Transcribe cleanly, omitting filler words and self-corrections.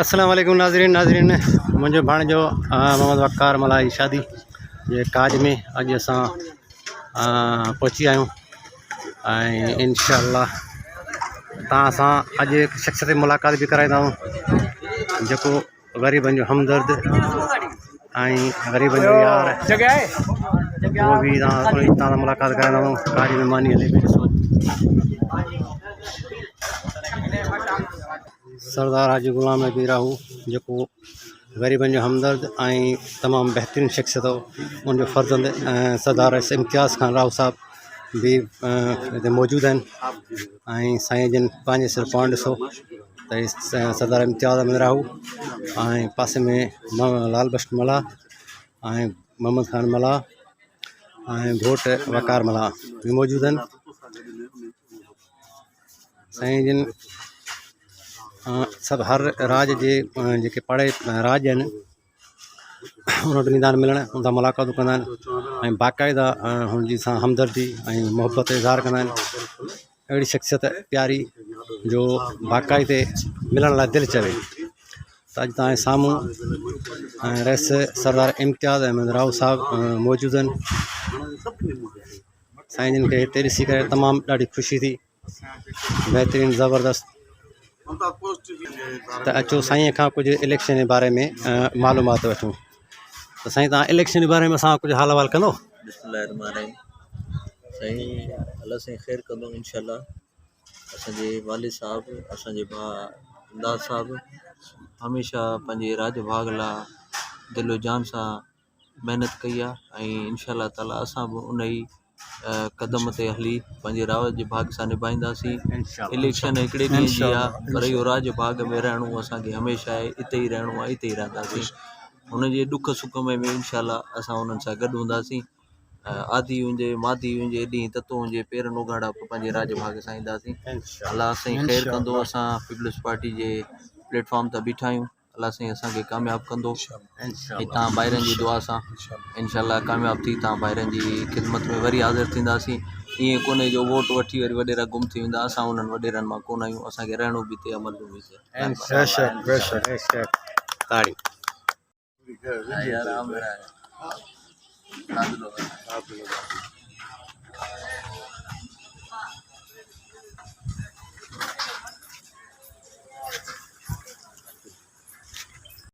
अस्सलाम वालेकुम नाज़रीन मुझे भाणजो मोहम्मद वक़ार मलाई शादी जे काज में अज अस पहुची आयूँ इंशाअल्लाह तव्हां सां अज एक शख्स से मुलाकात भी कराईंदा जो गरीबन जो हमदर्द गरीबन जो यार वो भी तव्हां मुलाकात कराईंदा काज में मानी हले सरदार हाजी गुलाम नबी राहू जो गरीबन जो हमदर्द तमाम बेहतरीन शख्सियत उनजो फर्जंद सरदार इम्तियाज़ खान राहू साहब भी मौजूद हैं साईं जिन पाँच सिर पॉइंट ॾिसो तो सरदार इम्तियाज़ अहमद राहू पास में लाल बख्श मला मोहम्मद खान मला घोट वकार मला भी मौजूद हैं साईं जिन सब हर राज जे पढ़े राज उन निदान मिलण उन मुलाक़ात कंदा बाक़ायदा हुनजी सां हमदर्दी मोहब्बत इज़हार कंदा अड़ी शख्सियत प्यारी जो बाक़ायदे मिलण ला दिल चवे तो अज तव्हांजे साम्हूं रस सरदार इम्तियाज़ अहमद राहू साहब मौजूद हैं साईं जिन के हिते ॾिसी करे तमामु ॾाढी ख़ुशी थी बेहतरीन ज़बरदस्त तो अचो साईं का कुछ इलेक्शन के बारे में मालूमात वठूं तो साईं तव्हां इलेक्शन के बारे में असां कुछ हाल अहवाल कंदो बिस्मिल्लाहिर्रहमानिर्रहीम साईं अल्लाह साईं ख़ैर कंदो इंशाअल्लाह असांजे वालिद साहब असांजे भाउ इमदाद साहब हमेशा पंहिंजे राज भाग ला दिलो जान सां महिनत कई आहे इंशाअल्लाह ताला असां भी उन ही कदम ते हली पंहिंजे राज भाग सां निभाईंदासीं इलेक्शन हिकिड़े ॾींहं जी आहे पर इहो राज भाग में रहणो असांखे हमेशह हिते ई रहणो आहे हिते ई रहंदासीं हुनजे ॾुख सुख में इंशाअल्लाह असां उन्हनि सां गॾु हूंदासीं आदि हुजे मादी हुजे ॾींहुं ततो हुजे पेरनि उघाड़ा पंहिंजे राज भाग सां ईंदासीं अल्लाह साईं ख़ैर कंदो असां पीपल्स पार्टी जे प्लेटफॉर्म ते बीठा आहियूं अल्लाह साईं असांखे कामयाबु कंदो तव्हां ॿाहिरनि जी दुआ सां इंशाअल्लाह कामयाबु थी तव्हां ॿाहिरनि जी ख़िदमत में वरी हाज़िर थींदासीं ईअं कोन्हे जो वोट वठी वरी वॾेरा गुम थी वेंदा असां उन्हनि वॾेरनि मां कोन आहियूं असांखे रहणो बि हिते अमल बि हिते